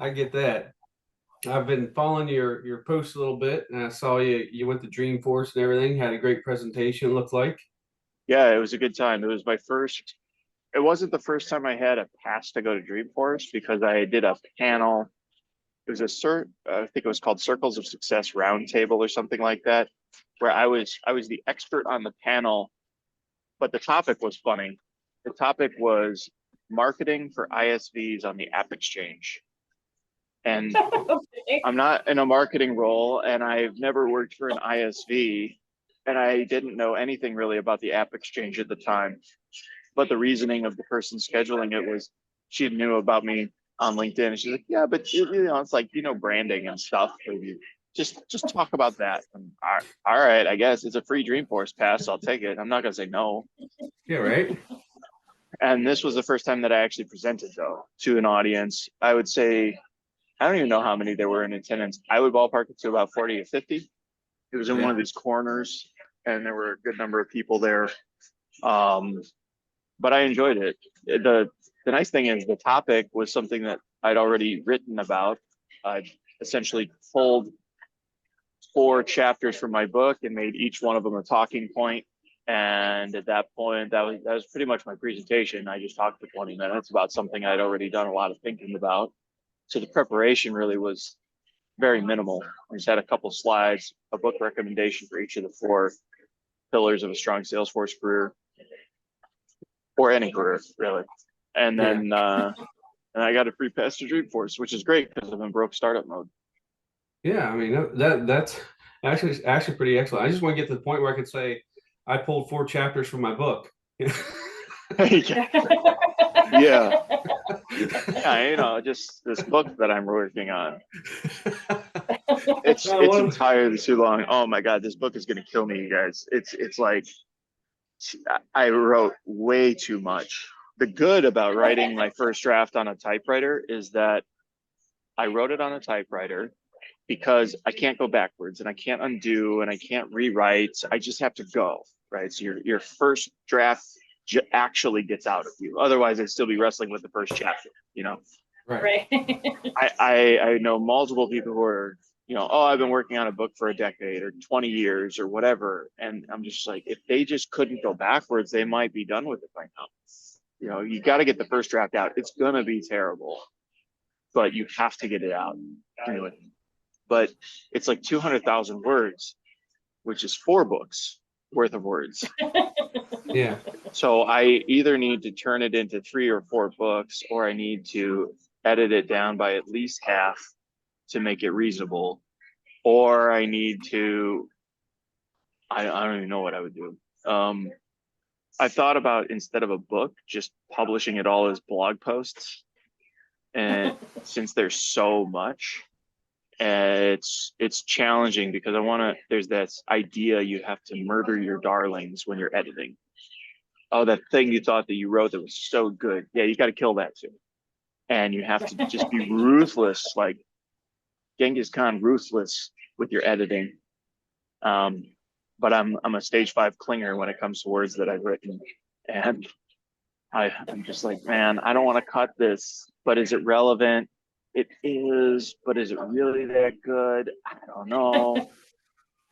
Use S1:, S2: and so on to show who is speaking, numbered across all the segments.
S1: I get that. I've been following your posts a little bit, and I saw you went to Dreamforce and everything. Had a great presentation, it looked like.
S2: Yeah, it was a good time. It was my first. It wasn't the first time I had a pass to go to Dreamforce because I did a panel. It was I think it was called Circles of Success Roundtable or something like that, where I was the expert on the panel, but the topic was funny. The topic was marketing for ISVs on the App Exchange. And
S3: Okay.
S2: I'm not in a marketing role and I've never worked for an ISV and I didn't know anything really about the App Exchange at the time. But the reasoning of the person scheduling it was she knew about me on LinkedIn and she's like, yeah, but it's like, branding and stuff. So you just talk about that. And, all right, I guess it's a free Dreamforce pass. So I'll take it. I'm not gonna say no.
S1: Yeah, right.
S2: And this was the first time that I actually presented though to an audience. I would say I don't even know how many there were in attendance. I would ballpark it to about 40 or 50. It was in one
S1: Yeah.
S2: of these corners and there were a good number of people there. Um, but I enjoyed it. The nice thing is the topic was something that I'd already written about. I essentially pulled 4 chapters from my book and made each one of them a talking point. And at that point, that was pretty much my presentation. I just talked for 20 minutes about something I'd already done a lot of thinking about. So the preparation really was very minimal. I just had a couple slides, a book recommendation for each of the 4 pillars of a strong Salesforce career, or any career really. And then and I got a free pass to Dreamforce, which is great because I'm in broke startup mode.
S1: Yeah, I mean that's actually pretty excellent. I just want to get to the point where I could say I pulled 4 chapters from my book.
S2: Yeah, yeah, just this book that I'm working on. It's
S1: I
S2: it's
S1: love-
S2: entirely too long. Oh my God, this book is gonna kill me, you guys. It's like I wrote way too much. The good about writing my first draft on a typewriter is that I wrote it on a typewriter because I can't go backwards and I can't undo and I can't rewrite. I just have to go, right? So your first draft actually gets out of you. Otherwise, I'd still be wrestling with the first chapter.
S1: Right.
S3: Right.
S2: I know multiple people who are, oh, I've been working on a book for a decade or 20 years or whatever. And I'm just like, if they just couldn't go backwards, they might be done with it by now. You got to get the first draft out. It's going to be terrible, but you have to get it out. Anyway, but it's like 200,000 words, which is 4 books worth of words.
S1: Yeah.
S2: So I either need to turn it into 3 or 4 books, or I need to edit it down by at least half to make it reasonable, or I need to, I don't even know what I would do. I thought about, instead of a book, just publishing it all as blog posts. And since there's so much, it's challenging because there's this idea you have to murder your darlings when you're editing. Oh, that thing you thought that you wrote that was so good. Yeah, you got to kill that too. And you have to just be ruthless, like Genghis Khan, ruthless with your editing. But I'm a stage 5 clinger when it comes to words that I've written. And I'm just like, man, I don't want to cut this, but is it relevant? It is, but is it really that good? I don't know.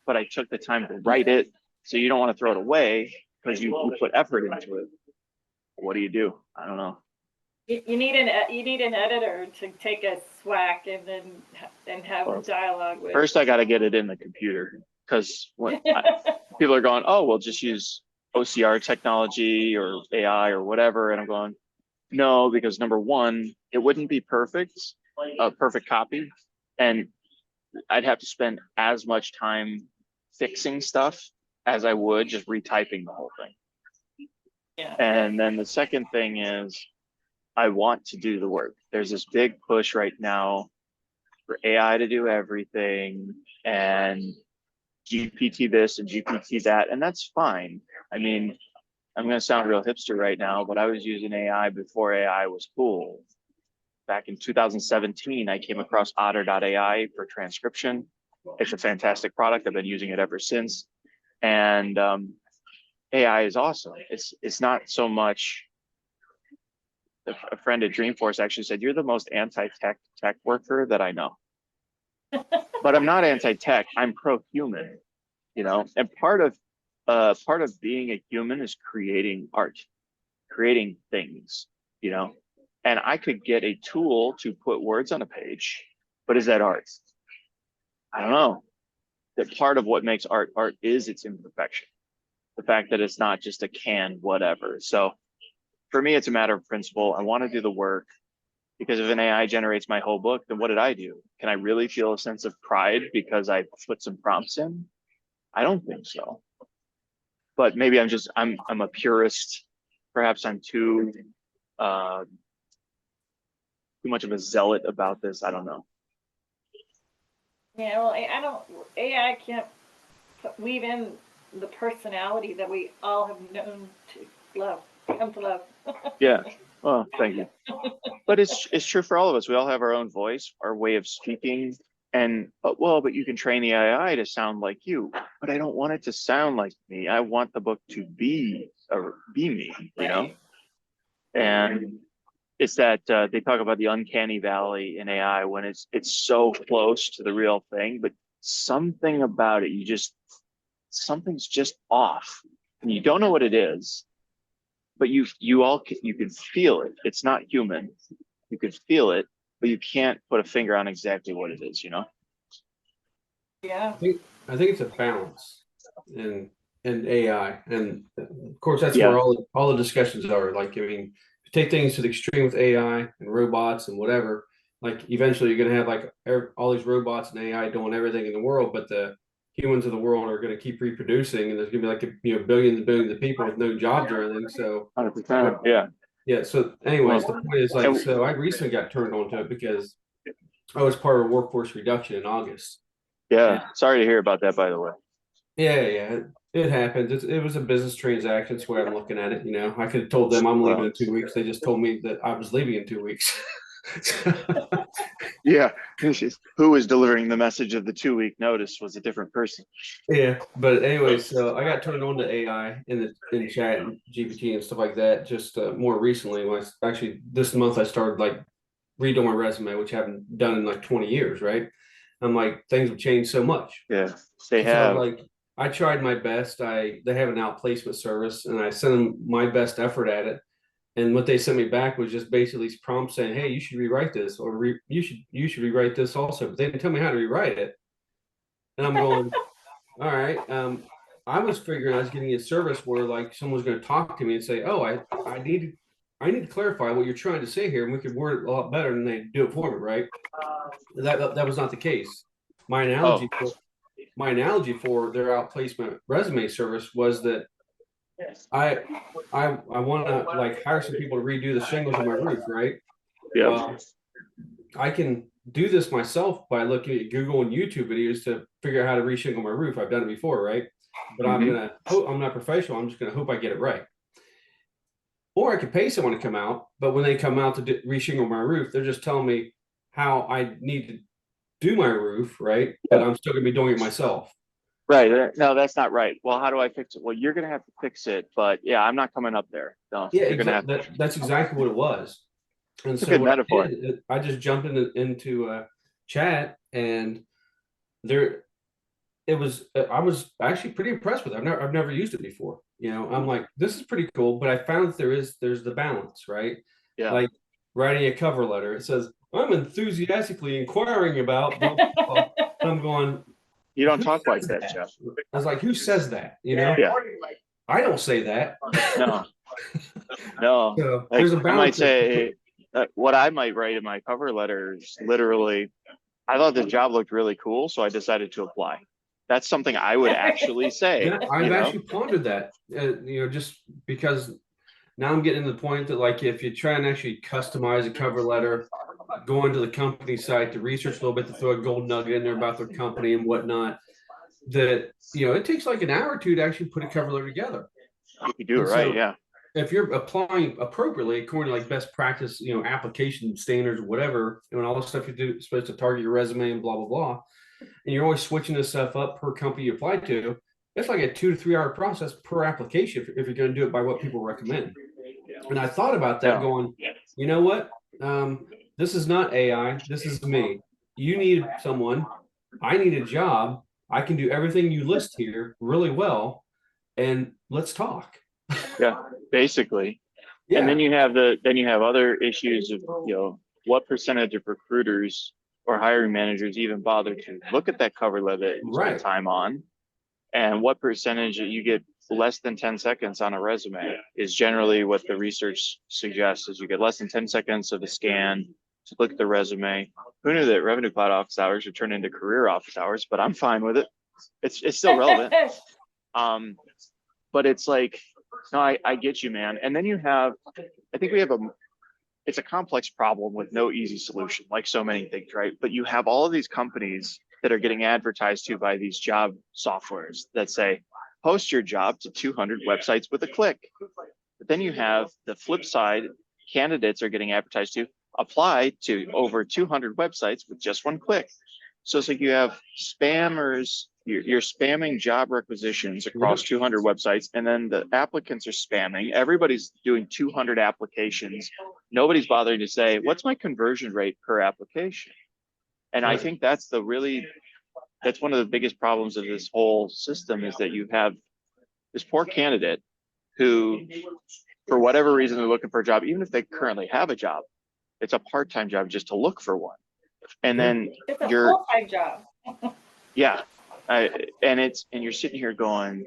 S2: But I took the time to write it. So you don't want to throw it away because you put effort into it. What do? I don't know.
S3: You need an editor to take a swag and have dialogue with.
S2: First, I got to get it in the computer because people are going, oh, well, just use OCR technology or AI or whatever. And I'm going, no, because number one, it wouldn't be a perfect copy. And I'd have to spend as much time fixing stuff as I would just retyping the whole thing.
S3: Yeah.
S2: And then the second thing is I want to do the work. There's this big push right now for AI to do everything and GPT this and GPT that, and that's fine. I mean, I'm going to sound real hipster right now, but I was using AI before AI was cool. Back in 2017, I came across Otter.ai for transcription. It's a fantastic product. I've been using it ever since. And AI is awesome. It's not so much a friend at Dreamforce actually said, "You're the most anti-tech worker that I know." But I'm not anti-tech. I'm pro-human. And part of being a human is creating art, creating things. And I could get a tool to put words on a page, but is that art? I don't know. That part of what makes art is its imperfection. The fact that it's not just a canned whatever. So for me, it's a matter of principle. I want to do the work, because if an AI generates my whole book, then what did I do? Can I really feel a sense of pride because I put some prompts in? I don't think so. But maybe I'm a purist. Perhaps I'm too much of a zealot about this. I don't know.
S3: Yeah, well, AI can't weave in the personality that we all have known to love, come to love.
S2: Yeah. Well, thank you. But it's true for all of us. We all have our own voice, our way of speaking, and but you can train the AI to sound like you. But I don't want it to sound like me. I want the book to be me. And it's that they talk about the uncanny valley in AI when it's so close to the real thing, but something about it, something's just off, and you don't know what it is, but you can feel it. It's not human. You can feel it, but you can't put a finger on exactly what it is.
S3: Yeah.
S1: I think it's a balance in AI, and of course that's
S2: Yeah.
S1: where all the discussions are. Like, I mean, take things to the extreme with AI and robots and whatever. Like, eventually you're going to have like all these robots and AI doing everything in the world, but the humans of the world are going to keep reproducing, and there's going to be like billions and billions of people with no jobs or anything. So
S2: 100%. Yeah.
S1: Yeah. So, anyways, the point is, like, so I recently got turned on to it because I was part of a workforce reduction in August.
S2: Yeah. Sorry to hear about that, by the way.
S1: Yeah. It happened. It was a business transaction. That's the way I'm looking at it. I could have told them I'm leaving in 2 weeks. They just told me that I was leaving in 2 weeks.
S2: Yeah. Who was delivering the message of the 2-week notice was a different person.
S1: Yeah. But anyway, so I got turned on to AI in chat and GPT and stuff like that just more recently. Actually, this month I started like redoing my resume, which I haven't done in like 20 years, right? I'm like, things have changed so much.
S2: Yeah, they
S1: So
S2: have.
S1: like, I tried my best. They have an outplacement service, and I sent them my best effort at it. And what they sent me back was just basically these prompts saying, "Hey, you should rewrite this, or you should rewrite this also." But they didn't tell me how to rewrite it. And I'm going, all right. I was figuring I was getting a service where like someone's going to talk to me and say, "Oh, I need to clarify what you're trying to say here, and we could word it a lot better," than they do it for me, right? That was not the case. My analogy for their outplacement resume service was that I want to like hire some people to redo the shingles on my roof, right?
S2: Yeah.
S1: Well, I can do this myself by looking at Google and YouTube videos to figure out how to reshingle my roof. I've done it before, right? But I'm not professional. I'm just gonna hope I get it right. Or I could pay someone to come out, but when they come out to reshingle my roof, they're just telling me how I need to do my roof, right? But I'm still gonna be doing it myself.
S2: Right. No, that's not right. Well, how do I fix it? Well, you're gonna have to fix it, but yeah, I'm not coming up there. No,
S1: Yeah,
S2: you're gonna have
S1: exactly. That's exactly what it was. And
S2: It's a
S1: so
S2: good
S1: what
S2: metaphor.
S1: I did, I just jumped into chat, and there it was. I was actually pretty impressed with it. I've never used it before. I'm like, this is pretty cool. But I found that there's the balance, right?
S2: Yeah.
S1: Like writing a cover letter. It says, "I'm enthusiastically inquiring about blah, blah, blah." I'm going,
S2: You don't talk like that, Jeff.
S1: I was like, who says that?
S2: Yeah.
S1: I don't say that.
S2: No. No.
S1: So
S2: Like,
S1: there's a
S2: I might
S1: balance.
S2: say what I might write in my cover letter is literally, I thought the job looked really cool, so I decided to apply. That's something I would actually say.
S1: Yeah, I've actually pondered that, just because now I'm getting to the point that, like, if you try and actually customize a cover letter, go into the company site to research a little bit, to throw a gold nugget in there about their company and whatnot, that, it takes like an hour or two to actually put a cover letter together.
S2: You do it right, yeah.
S1: If you're applying appropriately according to like best practice, application standards or whatever, and all the stuff you do is supposed to target your resume and blah, blah, blah, and you're always switching this stuff up per company you apply to, it's like a 2 to 3 hour process per application if you're going to do it by what people recommend. And I thought about that, going, you know what? This is not AI. This is me. You need someone. I need a job. I can do everything you list here really well. And let's talk.
S2: Yeah, basically. And
S1: Yeah,
S2: then you have other issues of, what percentage of recruiters or hiring managers even bother to look at that cover letter that you spent
S1: right.
S2: time on, and what percentage that you get less than 10 seconds on a resume is generally what the research suggests is you get less than 10 seconds of the scan to look at the resume. Who knew that Revenue Cloud office hours would turn into career office hours, but I'm fine with it. It's still relevant. Um, but it's like, no, I get you, man. And then I think we have it's a complex problem with no easy solution, like so many things, right? But you have all of these companies that are getting advertised to by these job softwares that say, post your job to 200 websites with a click. But then you have the flip side, candidates are getting advertised to apply to over 200 websites with just one click. So it's like you have spammers, you're spamming job requisitions across 200 websites, and then the applicants are spamming. Everybody's doing 200 applications. Nobody's bothering to say, what's my conversion rate per application? And I
S1: Right.
S2: think that's one of the biggest problems of this whole system is that you have this poor candidate who, for whatever reason, they're looking for a job, even if they currently have a job, it's a part-time job just to look for one. And then
S3: It's a
S2: you're,
S3: full-time job.
S2: yeah, and you're sitting here going,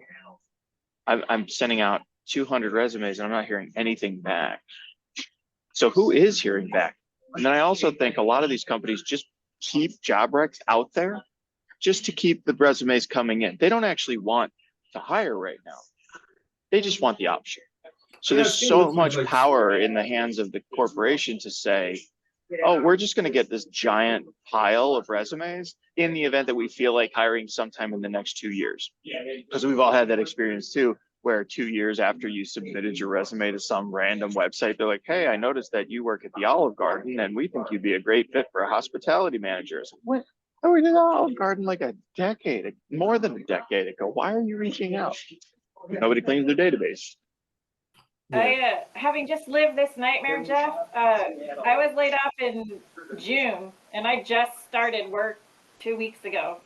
S2: I'm sending out 200 resumes and I'm not hearing anything back. So who is hearing back? And then I also think a lot of these companies just keep job recs out there just to keep the resumes coming in. They don't actually want to hire right now. They just want the option. So
S1: Yeah,
S2: there's
S1: I've seen
S2: so
S1: this
S2: much
S1: like
S2: power in the hands of the corporation to say, oh, we're just going to get this giant pile of resumes in the event that we feel like hiring sometime in the next 2 years. Because we've all had that experience too, where 2 years after you submitted your resume to some random website, they're like, hey, I noticed that you work at the Olive Garden and we think you'd be a great fit for a hospitality manager. So, what? I worked at the Olive Garden like more than a decade ago. Why are you reaching out? Nobody cleans their database.
S1: yeah.
S3: Having just lived this nightmare, Jeff, I was laid off in June, and I just started work 2 weeks ago.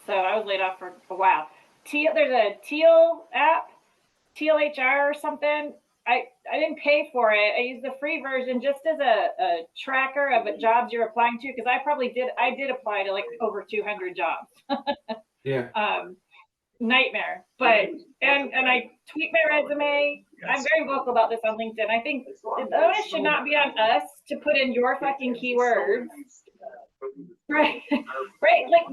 S3: So I was laid off for a while. There's a Teal app, Teal HR or something. I didn't pay for it. I used the free version just as a tracker of the jobs you're applying to, because I did apply to like over 200 jobs.
S1: Yeah.
S3: Nightmare. But and I tweet my resume. I'm very vocal about this on LinkedIn. I think the onus should not be on us to put in your fucking keywords. Right. Right. Like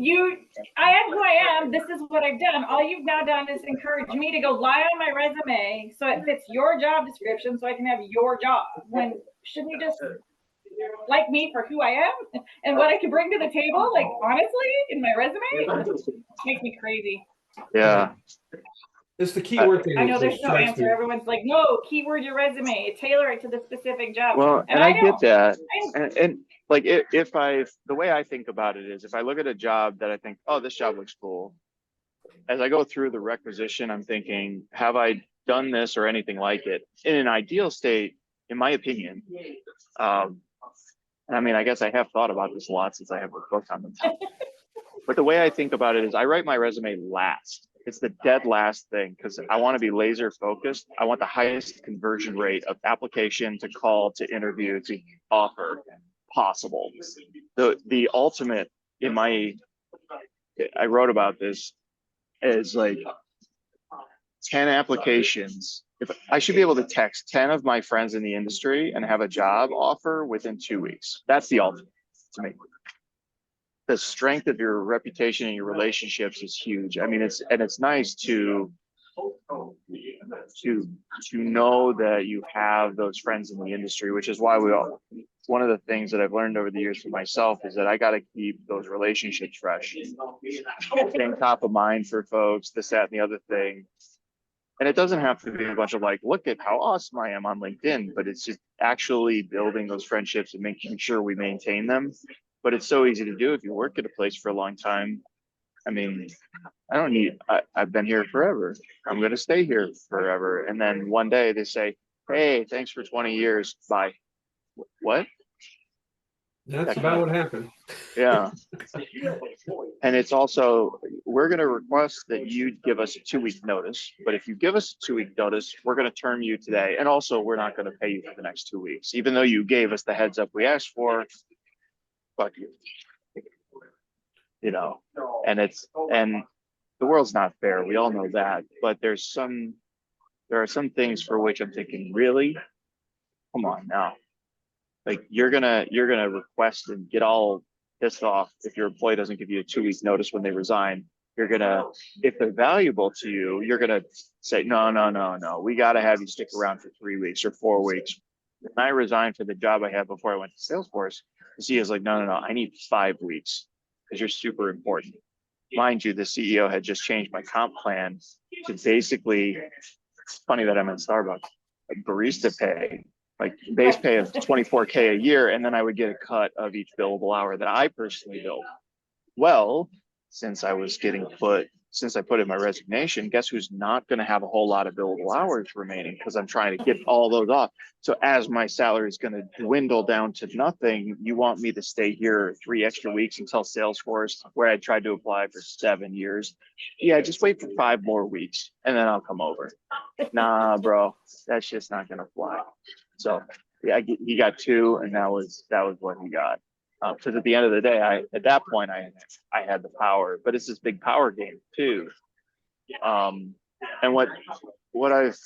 S3: I am who I am. This is what I've done. All you've now done is encourage me to go lie on my resume so it fits your job description so I can have your job. When shouldn't you just like me for who I am and what I can bring to the table? Like honestly, in my resume, makes me crazy.
S2: Yeah.
S1: It's the keyword thing
S3: I know
S1: that
S3: there's no
S1: strikes
S3: answer.
S1: me.
S3: Everyone's like, no, keyword your resume, tailor it to the specific job.
S2: Well, and I get that.
S3: I
S2: And like the way I think about it is if I look at a job that I think, oh, this job looks cool, as I go through the requisition, I'm thinking, have I done this or anything like it? In an ideal state, in my opinion, and I mean, I guess I have thought about this a lot since I have a book on the topic. But the way I think about it is I write my resume last. It's the dead last thing because I want to be laser focused. I want the highest conversion rate of application to call to interview to offer possible. The ultimate I wrote about this is like 10 applications. If I should be able to text 10 of my friends in the industry and have a job offer within 2 weeks. That's the ultimate to me. The strength of your reputation and your relationships is huge. I mean, it's nice to know that you have those friends in the industry, which is why one of the things that I've learned over the years for myself is that I got to keep those relationships fresh, staying top of mind for folks, this, that, and the other thing. And it doesn't have to be a bunch of like, look at how awesome I am on LinkedIn, but it's just actually building those friendships and making sure we maintain them. But it's so easy to do if you work at a place for a long time. I mean, I've been here forever. I'm going to stay here forever. And then one day they say, hey, thanks for 20 years. Bye. What?
S1: That's about what happened.
S2: Yeah. And it's also, we're going to request that you give us a 2-week notice. But if you give us a 2-week notice, we're going to term you today. And also, we're not going to pay you for the next 2 weeks, even though you gave us the heads up we asked for. Fuck you. You know, and the world's not fair. We all know that. But there are some things for which I'm thinking, really? Come on now. Like you're gonna request and get all pissed off if your employee doesn't give you a 2-week notice when they resign. You're gonna, if they're valuable to you, you're gonna say, no, we gotta have you stick around for 3 weeks or 4 weeks. When I resigned for the job I had before I went to Salesforce, the CEO is like, no, I need 5 weeks because you're super important. Mind you, the CEO had just changed my comp plan to basically, it's funny that I'm in Starbucks, barista pay, like base pay of 24K a year, and then I would get a cut of each billable hour that I personally billed. Well, since I put in my resignation, guess who's not going to have a whole lot of billable hours remaining because I'm trying to get all those off. So as my salary is going to dwindle down to nothing, you want me to stay here 3 extra weeks until Salesforce, where I tried to apply for 7 years. Yeah, just wait for 5 more weeks and then I'll come over. Nah, bro, that's just not going to fly. So yeah, he got 2, and that was what he got. Because at the end of the day, at that point I had the power, but it's this big power game too. And what I've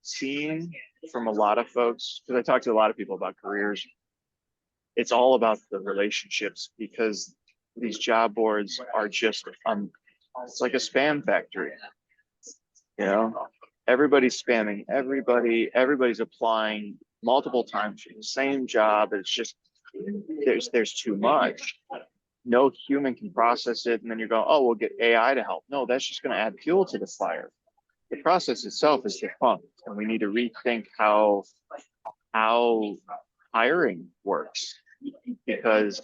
S2: seen from a lot of folks, because I talk to a lot of people about careers, it's all about the relationships, because these job boards are just it's like a spam factory. You know, everybody's spamming everybody's applying multiple times for the same job. It's just there's too much. No human can process it, and then you're going, oh, we'll get AI to help. No, that's just going to add fuel to the fire. The process itself is defunct, and we need to rethink how hiring works. Because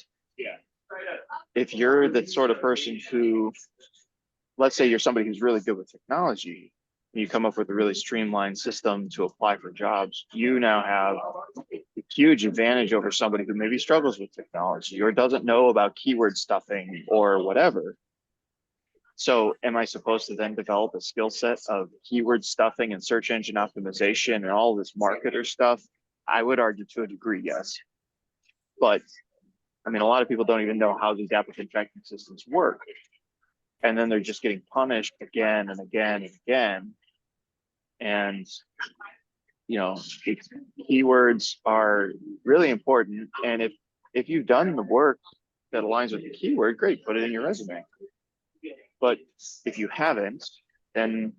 S2: if you're the sort of person who, let's say you're somebody who's really good with technology, and you come up with a really streamlined system to apply for jobs, you now have a huge advantage over somebody who maybe struggles with technology or doesn't know about keyword stuffing or whatever. So am I supposed to then develop a skill set of keyword stuffing and search engine optimization and all this marketer stuff? I would argue to a degree, yes. But I mean, a lot of people don't even know how these applicant tracking systems work. And then they're just getting punished again and again and again. And, you know, keywords are really important. And if you've done the work that aligns with the keyword, great, put it in your resume. But if you haven't, then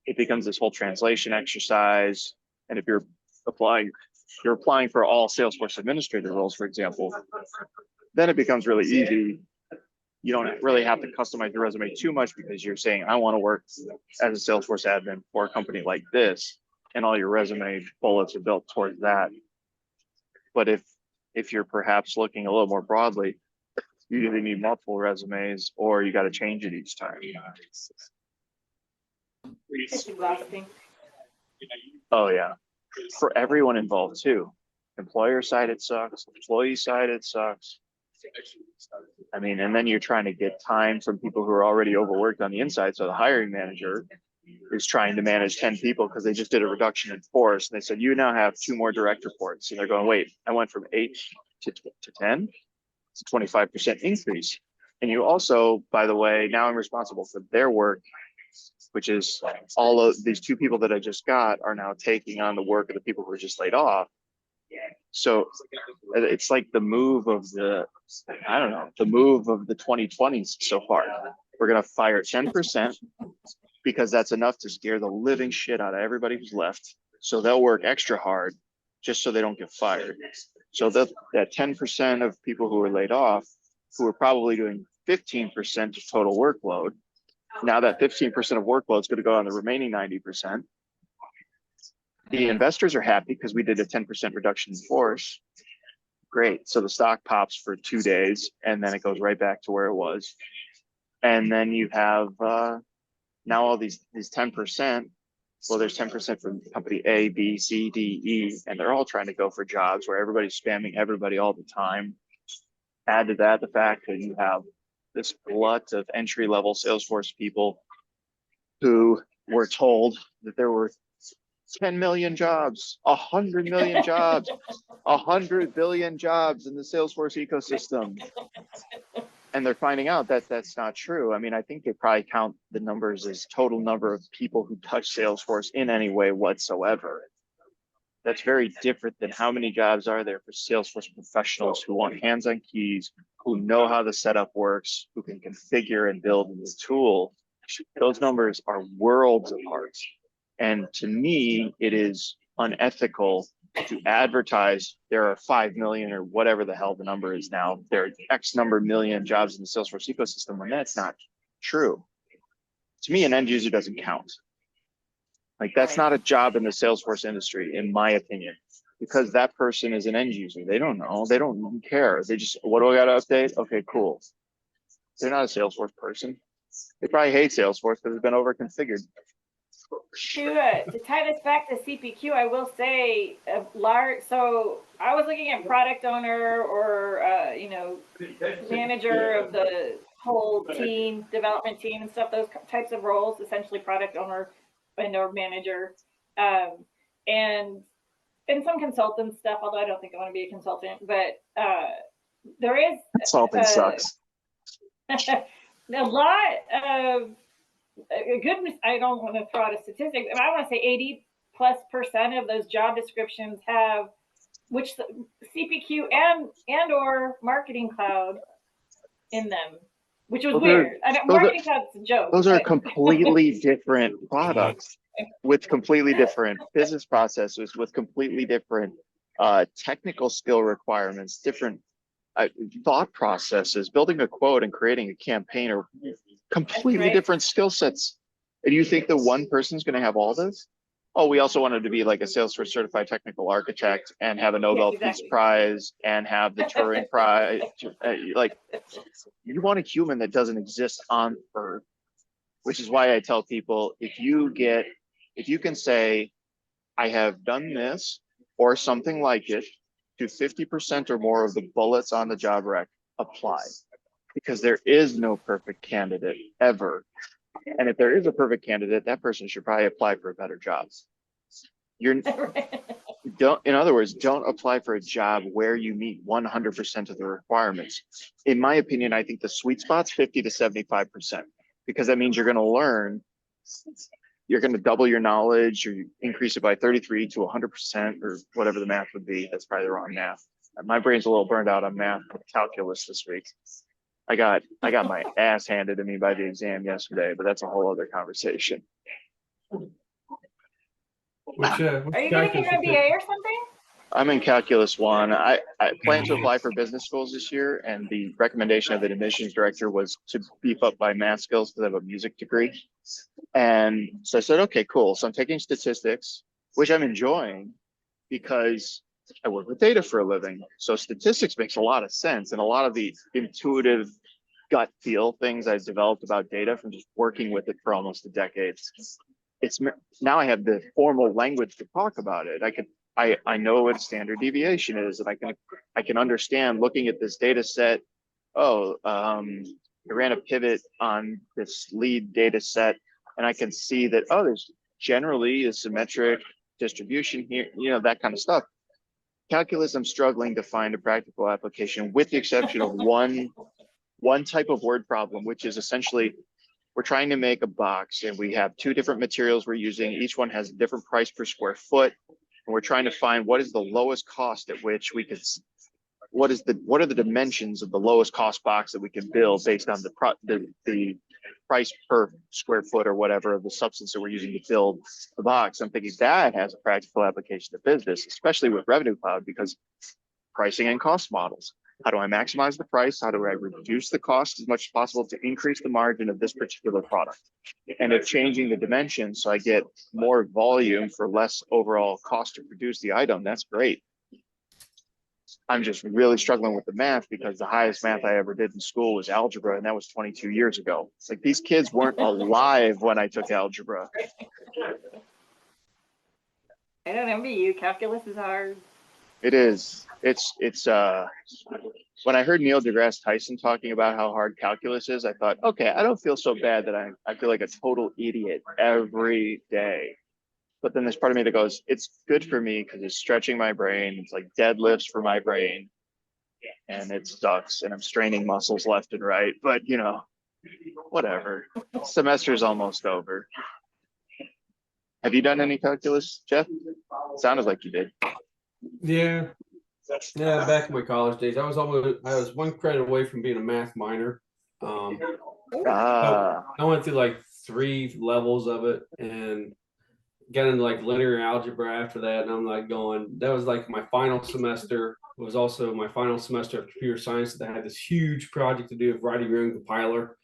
S2: it becomes this whole translation exercise. And if you're applying for all Salesforce administrator roles, for example, then it becomes really easy. You don't really have to customize your resume too much, because you're saying, I want to work as a Salesforce admin for a company like this, and all your resume bullets are built towards that. But if you're perhaps looking a little more broadly, you either need multiple resumes or you got to change it each time.
S3: It's exhausting.
S2: Oh yeah, for everyone involved too. Employer side it sucks, employee side it sucks. I mean, and then you're trying to get time from people who are already overworked on the inside. So the hiring manager is trying to manage 10 people because they just did a reduction in force. And they said, you now have 2 more direct reports. And they're going, wait, I went from 8 to 10. It's a 25% increase. And you also, by the way, now I'm responsible for their work, which is all of these 2 people that I just got are now taking on the work of the people who were just laid off. So it's like the move of the 2020s so far. We're going to fire 10% because that's enough to scare the living shit out of everybody who's left. So they'll work extra hard just so they don't get fired. So that 10% of people who were laid off, who were probably doing 15% of total workload, now that 15% of workload is going to go on the remaining 90%. The investors are happy because we did a 10% reduction in force. Great. So the stock pops for 2 days and then it goes right back to where it was. And then you have now all these 10%, Well, there's 10% from company A, B, C, D, E, and they're all trying to go for jobs where everybody's spamming everybody all the time. Add to that the fact that you have this glut of entry-level Salesforce people who were told that there were 10 million jobs, 100 million jobs, 100 billion jobs in the Salesforce ecosystem. And they're finding out that that's not true. I mean, I think they probably count the numbers as total number of people who touch Salesforce in any way whatsoever. That's very different than how many jobs are there for Salesforce professionals who want hands on keys, who know how the setup works, who can configure and build the tool. Those numbers are worlds apart. And to me, it is unethical to advertise there are 5 million or whatever the hell the number is now. There are X number million jobs in the Salesforce ecosystem when that's not true. To me, an end user doesn't count. Like that's not a job in the Salesforce industry, in my opinion, because that person is an end user. They don't know. They don't even care. They just, what do I got to update? Okay, cool. They're not a Salesforce person. They probably hate Salesforce because it's been over configured.
S3: To tie this back to CPQ, I will say so I was looking at product owner or manager of the whole team, development team and stuff, those types of roles, essentially product owner and or manager, and some consultant stuff, although I don't think I want to be a consultant, but there is
S2: consulting sucks.
S3: A lot of I don't want to throw out a statistic, but I want to say 80+% of those job descriptions have which the CPQ and or Marketing Cloud in them, which was weird. Marketing Cloud's a joke.
S2: Those are completely different products with completely different business processes, with completely different technical skill requirements, different thought processes. Building a quote and creating a campaign are completely different skill sets. And you think the one person's going to have all this? Oh, we also wanted to be like a Salesforce certified technical architect and have a Nobel Peace Prize and have the Turing Prize. Like, you want a human that doesn't exist on Earth, which is why I tell people, if you can say, I have done this or something like it to 50% or more of the bullets on the job rec, apply. Because there is no perfect candidate ever. And if there is a perfect candidate, that person should probably apply for a better job. In other words, don't apply for a job where you meet 100% of the requirements. In my opinion, I think the sweet spot's 50 to 75%, because that means you're going to learn, you're going to double your knowledge, or you increase it by 33 to 100%, or whatever the math would be. That's probably the wrong math. My brain's a little burned out on math calculus this week. I got my ass handed to me by the exam yesterday, but that's a whole other conversation.
S3: Are you getting an MBA or something?
S2: I'm in Calculus 1. I plan to apply for business schools this year, and the recommendation of the admissions director was to beef up my math skills because I have a music degree. And so I said, okay, cool. So I'm taking statistics, which I'm enjoying because I work with data for a living. So statistics makes a lot of sense. And a lot of the intuitive gut feel things I've developed about data from just working with it for almost a decade. Now I have the formal language to talk about it. I know what standard deviation is, and I can understand looking at this data set. I ran a pivot on this lead data set, and I can see that, there's generally a symmetric distribution here, that kind of stuff. Calculus, I'm struggling to find a practical application, with the exception of one type of word problem, which is essentially we're trying to make a box, and we have two different materials we're using. Each one has a different price per square foot, and we're trying to find what is the lowest cost at which we could. What are the dimensions of the lowest cost box that we can build based on the price per square foot or whatever of the substance that we're using to build the box? I'm thinking that has a practical application to business, especially with Revenue Cloud, because pricing and cost models. How do I maximize the price? How do I reduce the cost as much as possible to increase the margin of this particular product? And if changing the dimensions so I get more volume for less overall cost to produce the item, that's great. I'm just really struggling with the math because the highest math I ever did in school was algebra, and that was 22 years ago. It's like these kids weren't alive when I took algebra.
S3: I don't envy you. Calculus is hard.
S2: It is. It's when I heard Neil deGrasse Tyson talking about how hard calculus is, I thought, okay, I don't feel so bad that I feel like a total idiot every day. But then there's part of me that goes, it's good for me because it's stretching my brain. It's like deadlifts for my brain, and it sucks, and I'm straining muscles left and right. But whatever. Semester's almost over. Have you done any calculus, Jeff? Sounded like you did.
S1: Yeah. Yeah, back in my college days, I was one credit away from being a math minor.
S2: Ah,
S1: I went through like 3 levels of it and got into like linear algebra after that. And I'm like that was like my final semester. It was also my final semester of computer science that I had this huge project to do of writing your own compiler.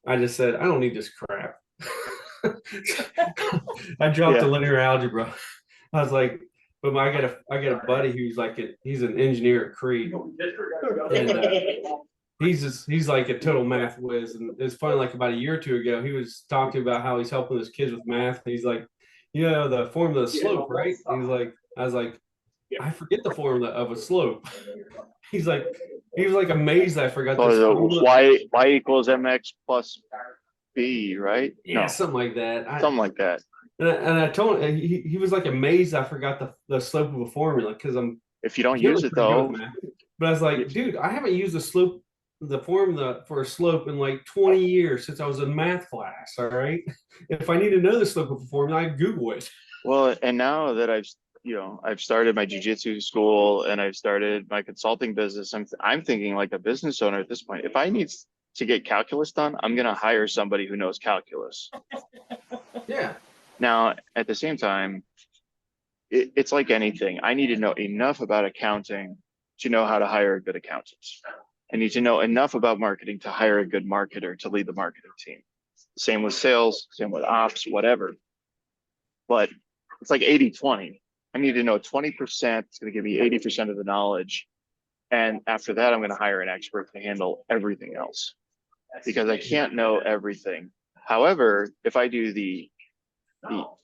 S1: I just said, I don't need this crap. I dropped the
S2: yeah.
S1: linear algebra. I was like, but I got a buddy who's like he's an engineer at Cree, and he's like a total math whiz. And it's funny, like about a year or two ago, he was talking about how he's helping his kids with math. He's like, the formula of slope, right? He's like, I was like, I forget the formula of a slope. He was like amazed I forgot this
S2: So
S1: formula.
S2: y equals mx plus b, right?
S1: Yeah,
S2: No,
S1: something like that.
S2: something like that.
S1: And I told him, he was like amazed I forgot the slope of a formula because I'm
S2: If you don't use
S1: generally
S2: it
S1: pretty good
S2: though,
S1: with math. But I was like, dude, I haven't used the formula for a slope in like 20 years since I was in math class. All right. If I need to know the slope of a formula, I Google it.
S2: well, and now that I've started my jujitsu school and I've started my consulting business, I'm thinking like a business owner at this point. If I need to get calculus done, I'm gonna hire somebody who knows calculus.
S1: Yeah.
S2: Now, at the same time, it's like anything. I need to know enough about accounting to know how to hire a good accountant. I need to know enough about marketing to hire a good marketer to lead the marketing team. Same with sales, same with ops, whatever. But it's like 80-20. I need to know 20%. It's going to give me 80% of the knowledge. And after that, I'm going to hire an expert to handle everything else because I can't know everything. However, if I do the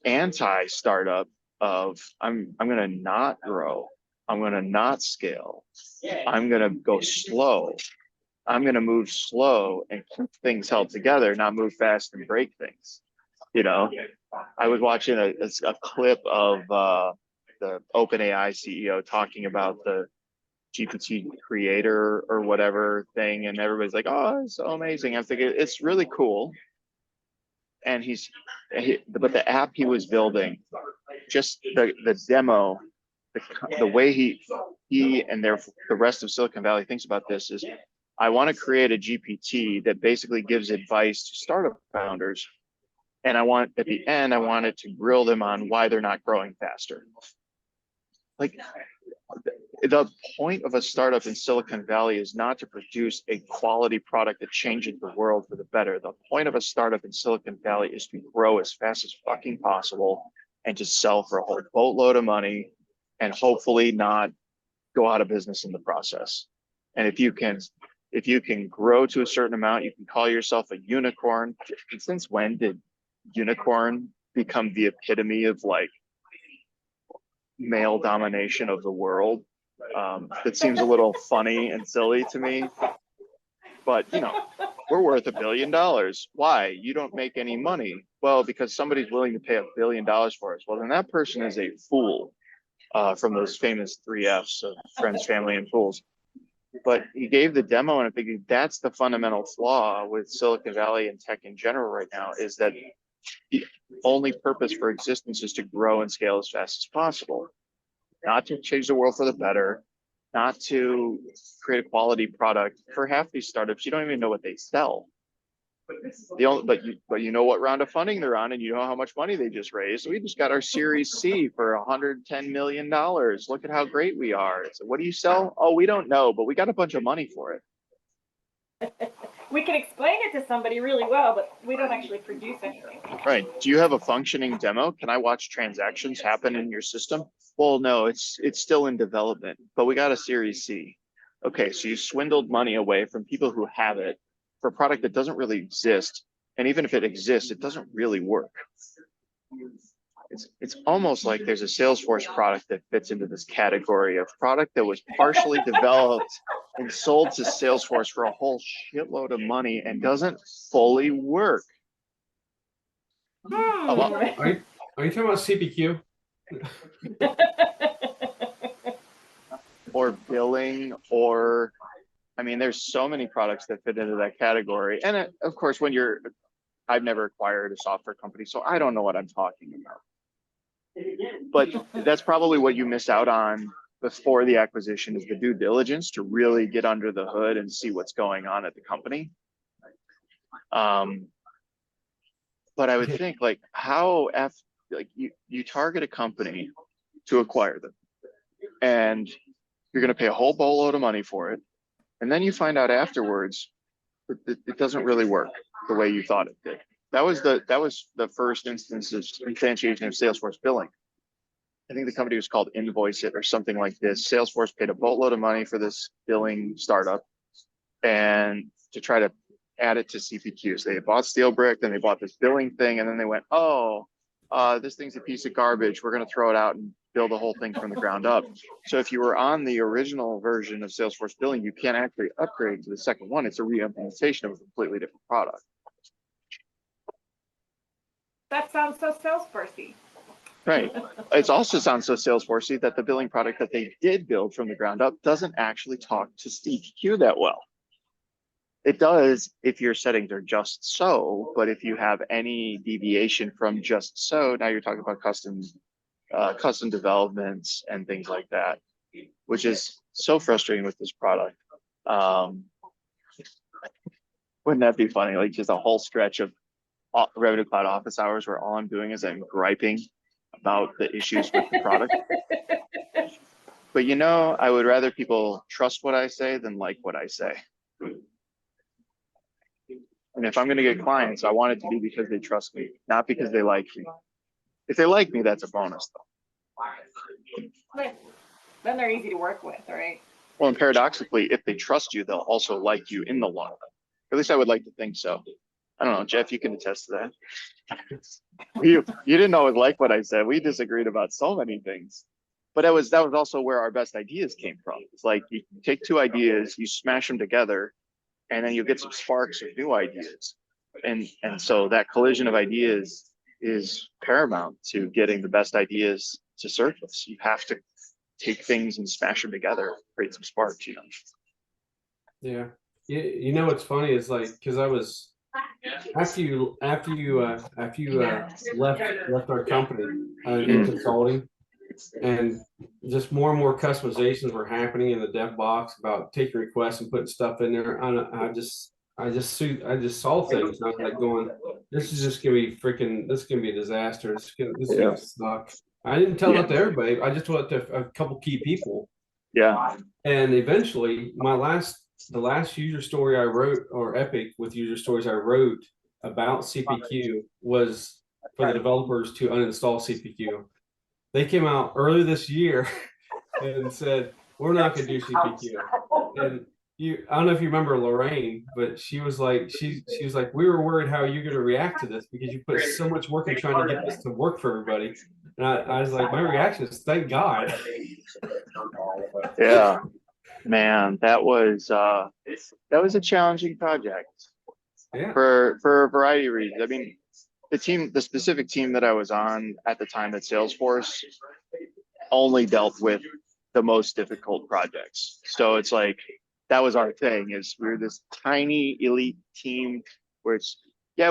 S2: anti-startup of I'm going to not grow, I'm going to not scale, I'm going to go slow, I'm going to move slow and keep things held together, not move fast and break things. I was watching a clip of the OpenAI CEO talking about the GPT creator or whatever thing, and everybody's like, "Oh, it's so amazing!" I'm thinking it's really cool, and but the app he was building, just the demo, the way he and the rest of Silicon Valley thinks about this is, I want to create a GPT that basically gives advice to startup founders. And at the end, I want it to grill them on why they're not growing faster. Like the point of a startup in Silicon Valley is not to produce a quality product that changes the world for the better. The point of a startup in Silicon Valley is to grow as fast as fucking possible and to sell for a whole boatload of money and hopefully not go out of business in the process. And if you can grow to a certain amount, you can call yourself a unicorn. Since when did unicorn become the epitome of like male domination of the world? It seems a little funny and silly to me, but we're worth $1 billion. Why? You don't make any money. Well, because somebody's willing to pay $1 billion for us. Well, then that person is a fool, from those famous 3 Fs of friends, family, and fools. But he gave the demo, and I think that's the fundamental flaw with Silicon Valley and tech in general right now, is that the only purpose for existence is to grow and scale as fast as possible, not to change the world for the better, not to create a quality product. For half these startups, you don't even know what they sell. But you know what round of funding they're on, and you know how much money they just raised. We just got our Series C for $110 million. Look at how great we are. So what do you sell? Oh, we don't know, but we got a bunch of money for it.
S3: We can explain it to somebody really well, but we don't actually produce anything.
S2: Right. Do you have a functioning demo? Can I watch transactions happen in your system? Well, no, it's still in development, but we got a Series C. Okay, so you swindled money away from people who have it for a product that doesn't really exist. And even if it exists, it doesn't really work. it's almost like there's a Salesforce product that fits into this category of product that was partially developed and sold to Salesforce for a whole shitload of money and doesn't fully work.
S3: Hmm.
S1: Are you talking about CPQ?
S2: Or billing, or I mean, there's so many products that fit into that category. And of course, I've never acquired a software company, so I don't know what I'm talking about. But that's probably what you missed out on before the acquisition, is the due diligence to really get under the hood and see what's going on at the company. But I would think, like, you target a company to acquire them, and you're going to pay a whole boatload of money for it, and then you find out afterwards that it doesn't really work the way you thought it did. That was the first instance of instantiation of Salesforce billing. I think the company was called Invoice It or something like this. Salesforce paid a boatload of money for this billing startup and to try to add it to CPQs. They bought SteelBrick, then they bought this billing thing, and then they went, this thing's a piece of garbage. We're going to throw it out and build the whole thing from the ground up. So if you were on the original version of Salesforce billing, you can't actually upgrade to the second one. It's a re-implementation of a completely different product.
S3: That sounds so Salesforcey.
S2: Right. It also sounds so Salesforcey that the billing product that they did build from the ground up doesn't actually talk to CPQ that well. It does if your settings are just so, but if you have any deviation from just so, now you're talking about custom developments and things like that, which is so frustrating with this product. Wouldn't that be funny? Like, just a whole stretch of Revenue Cloud office hours where all I'm doing is I'm griping about the issues with the product. But I would rather people trust what I say than like what I say. And if I'm going to get clients, I want it to be because they trust me, not because they like me. If they like me, that's a bonus, though.
S3: But then they're easy to work with, right?
S2: Well, and paradoxically, if they trust you, they'll also like you in the long run. At least I would like to think so. I don't know, Jeff, you can attest to that. You didn't always like what I said. We disagreed about so many things. But that was also where our best ideas came from. It's like you take two ideas, you smash them together, and then you get some sparks of new ideas. And so that collision of ideas is paramount to getting the best ideas to surface. You have to take things and smash them together, create some sparks,
S1: Yeah. What's funny is, like, because I was after you left our company in consulting, and just more and more customizations were happening in the dev box about taking requests and putting stuff in there. I just saw things, and I was like going, this is just gonna be this is gonna be a disaster. This is gonna suck. I didn't tell it to everybody. I just told it to a couple key people.
S2: Yeah.
S1: And eventually, the last user story I wrote, or epic with user stories I wrote about CPQ, was for the developers to uninstall CPQ. They came out early this year and said, we're not going to do CPQ. And I don't know if you remember Lorraine, but she was like, we were worried how you're going to react to this because you put so much work in trying to get this to work for everybody. And I was like, my reaction is, thank God.
S2: Yeah, man, that was a challenging project.
S1: Yeah.
S2: For a variety of reasons. I mean, the specific team that I was on at the time at Salesforce only dealt with the most difficult projects. So it's like, that was our thing, is we were this tiny elite team where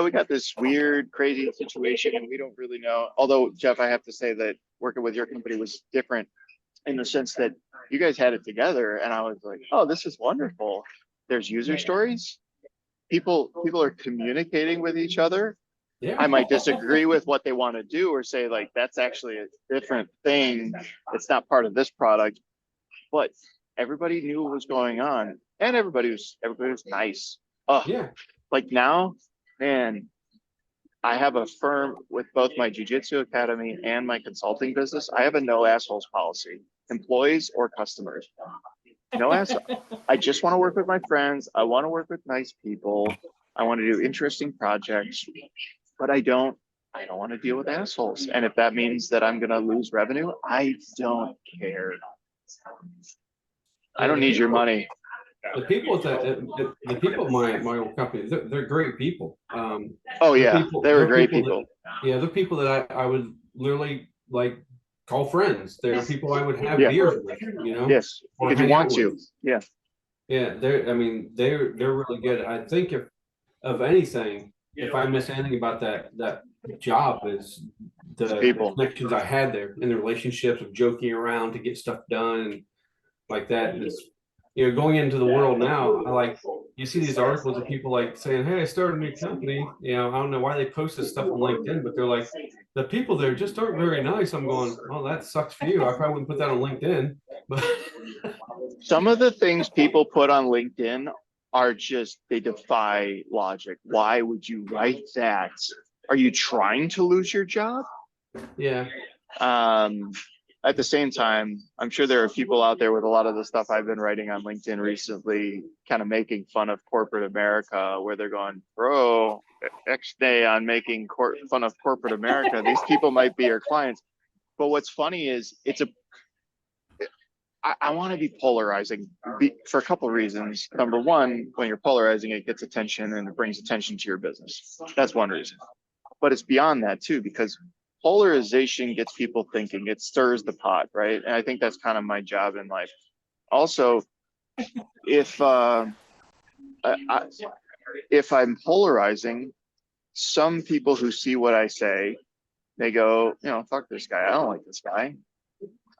S2: we got this weird, crazy situation and we don't really know. Although, Jeff, I have to say that working with your company was different in the sense that you guys had it together. And I was like, oh, this is wonderful. There's user stories. People are communicating with each other.
S1: Yeah.
S2: I might disagree with what they want to do or say, like, that's actually a different thing. It's not part of this product, but everybody knew what was going on and everybody was nice. Oh, yeah. Like now, man, I have a firm with both my jiu-jitsu academy and my consulting business. I have a no assholes policy, employees or customers. No assholes. I just want to work with my friends. I want to work with nice people. I want to do interesting projects, but I don't I don't want to deal with assholes. And if that means that I'm going to lose revenue, I don't care. I
S1: Yeah,
S2: don't
S1: the
S2: need your
S1: people-
S2: money.
S1: The people that the people at my old company, they're great people.
S2: Oh
S1: They're
S2: yeah,
S1: people,
S2: they were
S1: they're
S2: great
S1: people
S2: people.
S1: yeah, they're people that I would literally like call friends. They're people I would have
S2: Yeah.
S1: beers with, you know,
S2: Yes,
S1: or
S2: if you
S1: hang out
S2: want
S1: with.
S2: to. Yeah.
S1: Yeah, I mean, they're really good. I think if of anything, if I miss anything about that job is the
S2: People.
S1: connections I had there and the relationships of joking around to get stuff done and like that. And it's, you know, going into the world now, I like you see these articles of people like saying, "Hey, I started a new company." You know, I don't know why they post this stuff on LinkedIn, but they're like, the people there just aren't very nice. I'm going, well, that sucks for you. I probably wouldn't put that on LinkedIn, but
S2: Some of the things people put on LinkedIn are just, they defy logic. Why would you write that? Are you trying to lose your job?
S1: yeah.
S2: Um, at the same time, I'm sure there are people out there with a lot of the stuff I've been writing on LinkedIn recently, kind of making fun of corporate America, where they're going, bro, X day on making fun of corporate America. These people might be your clients. But what's funny is I want to be polarizing for a couple of reasons. Number one, when you're polarizing, it gets attention and it brings attention to your business. That's one reason. But it's beyond that too, because polarization gets people thinking. It stirs the pot, right? And I think that's kind of my job in life. Also, if if I'm polarizing, some people who see what I say, they go, you know, fuck this guy. I don't like this guy.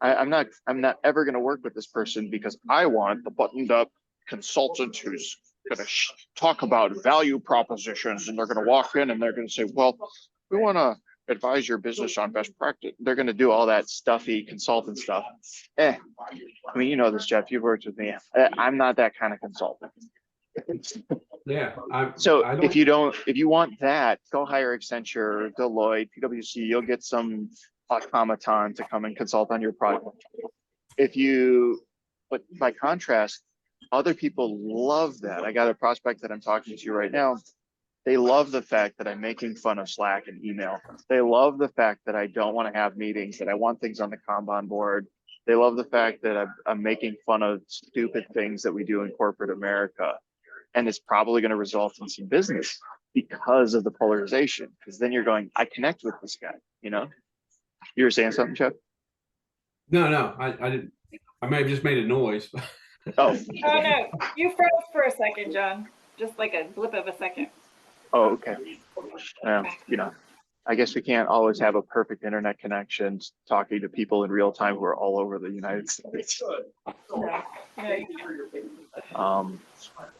S2: I'm not ever going to work with this person because I want the buttoned up consultant who's going to talk about value propositions, and they're going to walk in and they're going to say, well, we want to advise your business on best practice. They're going to do all that stuffy consultant stuff. I mean, you know this, Jeff, you've worked with me. I'm not that kind of consultant.
S1: Yeah.
S2: So
S1: I
S2: if you want that, go hire Accenture, Deloitte, PwC. You'll get some automaton to come and consult on your project. But by contrast, other people love that. I got a prospect that I'm talking to right now. They love the fact that I'm making fun of Slack and email. They love the fact that I don't want to have meetings, that I want things on the Kanban board. They love the fact that I'm making fun of stupid things that we do in corporate America. And it's probably going to result in some business because of the polarization. Because then you're going, I connect with this guy, you know? You were saying something, Chuck?
S1: no, I didn't. I may have just made a noise.
S2: Oh.
S3: Oh no, you froze for a second, John. Just like a blip of a second.
S2: Oh, okay. You know, I guess we can't always have a perfect internet connection talking to people in real time who are all over the United States.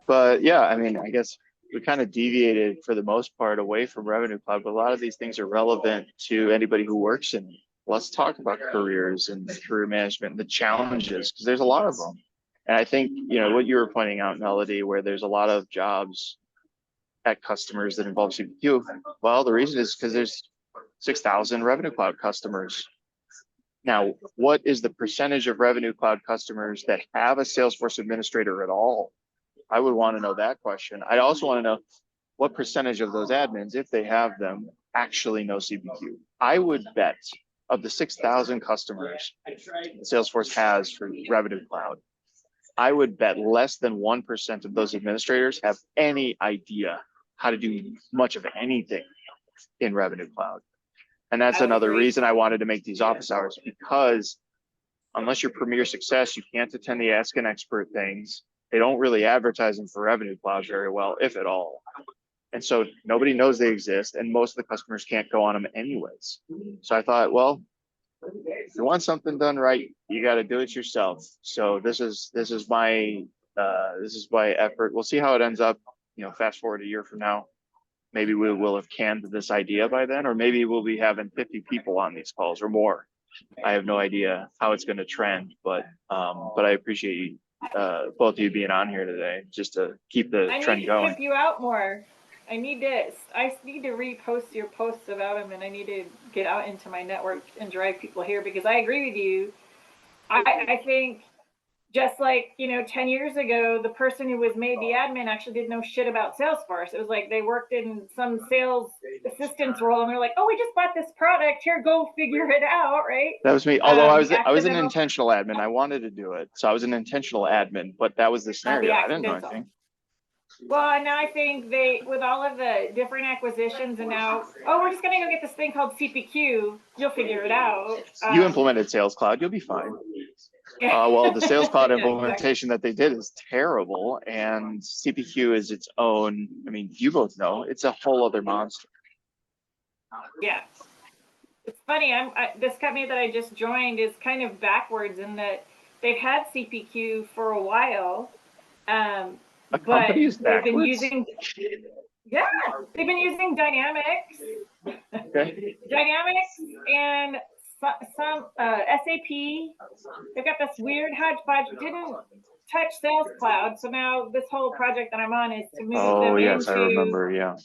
S2: But yeah, I mean, I guess we kind of deviated for the most part away from Revenue Cloud, but a lot of these things are relevant to anybody who works in it. Let's talk about careers and career management and the challenges, because there's a lot of them. And I think, you know, what you were pointing out, Melody, where there's a lot of jobs at customers that involve CPQ. Well, the reason is because there's 6,000 Revenue Cloud customers. Now, what is the percentage of Revenue Cloud customers that have a Salesforce administrator at all? I would want to know that question. I also want to know what percentage of those admins, if they have them, actually know CPQ. I would bet of the 6,000 customers Salesforce has for Revenue Cloud, I would bet less than 1% of those administrators have any idea how to do much of anything in Revenue Cloud. And that's another reason I wanted to make these office hours, because unless you're Premier Success, you can't attend the Ask an Expert things. They don't really advertise them for Revenue Cloud very well, if at all. And so nobody knows they exist, and most of the customers can't go on them anyways. So I thought, well, if you want something done right, you got to do it yourself. So this is my effort. We'll see how it ends up. You know, fast forward a year from now, maybe we will have canned this idea by then, or maybe we'll be having 50 people on these calls or more. I have no idea how it's going to trend, but I appreciate you, both of you being on here today, just to keep the trend going.
S3: I need to tip you out more. I need to repost your posts about them, and I need to get out into my network and drive people here, because I agree with you. I think just like, 10 years ago, the person who was made the admin actually didn't know shit about Salesforce. It was like they worked in some sales assistance role and they're like, oh, we just bought this product. Here, go figure it out, right?
S2: That was me. Although I was an
S3: accidental-
S2: intentional admin. I wanted to do it. So I was an intentional admin, but that was the scenario. I didn't know
S3: accidental.
S2: anything.
S3: Well, and now I think with all of the different acquisitions and now, we're just going to go get this thing called CPQ. You'll figure it out.
S2: You implemented Sales Cloud. You'll be fine. Well, the Sales Cloud implementation that they did is terrible, and CPQ is its own. I mean, you both know it's a whole other monster.
S3: Yeah, it's funny. This company that I just joined is kind of backwards in that they've had CPQ for a while, but they've been using. Yeah, they've been using Dynamics.
S2: Okay.
S3: Dynamics and some SAP. They've got this weird hodgepodge. Didn't touch Sales Cloud, so now this whole project that I'm on is to move them
S2: yes,
S3: into
S2: I remember. Yeah.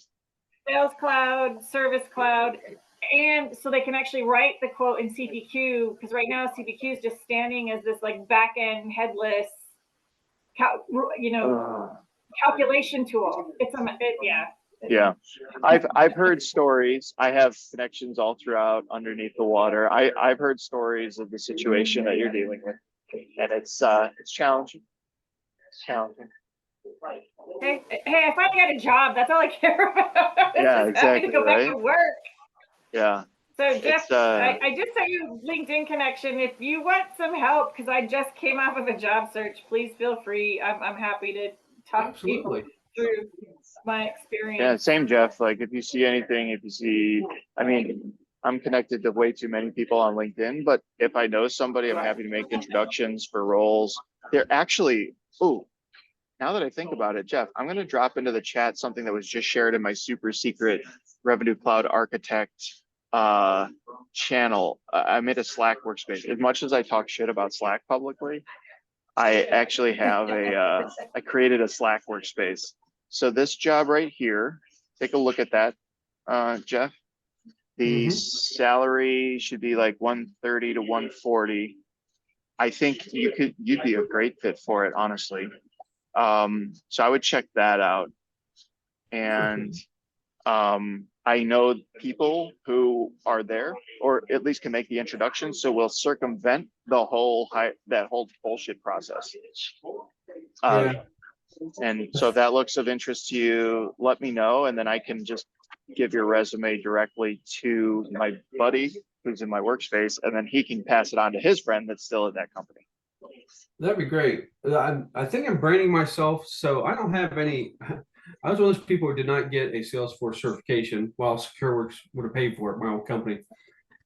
S3: Sales Cloud, Service Cloud, and so they can actually write the quote in CPQ, because right now CPQ is just standing as this like back end headless, calculation tool.
S2: Yeah, I've heard stories. I have connections all throughout underneath the water. I've heard stories of the situation that you're dealing with, and it's challenging. It's challenging.
S3: Hey, I finally got a job. That's all I care about.
S2: Yeah, exactly.
S3: To go back to work.
S2: Yeah.
S3: So Jeff, I just sent you a LinkedIn connection. If you want some help, because I just came off of a job search, please feel free. I'm happy to talk to you through my experience.
S2: Yeah, same, Jeff. Like if you see anything, I mean, I'm connected to way too many people on LinkedIn, but if I know somebody, I'm happy to make introductions for roles. They're actually, now that I think about it, Jeff, I'm going to drop into the chat something that was just shared in my super secret Revenue Cloud Architect channel. I made a Slack workspace. As much as I talk shit about Slack publicly, I actually have I created a Slack workspace. So this job right here, take a look at that, Jeff. The salary should be like 130 to 140. I think you'd be a great fit for it, honestly. So I would check that out. And I know people who are there, or at least can make the introduction. So we'll circumvent that whole bullshit process. And so if that looks of interest to you, let me know, and then I can just give your resume directly to my buddy who's in my workspace, and then he can pass it on to his friend that's still at that company.
S1: That'd be great. I think I'm branding myself, so I don't have any. I was one of those people who did not get a Salesforce certification, while SecureWorks would have paid for it, my old company.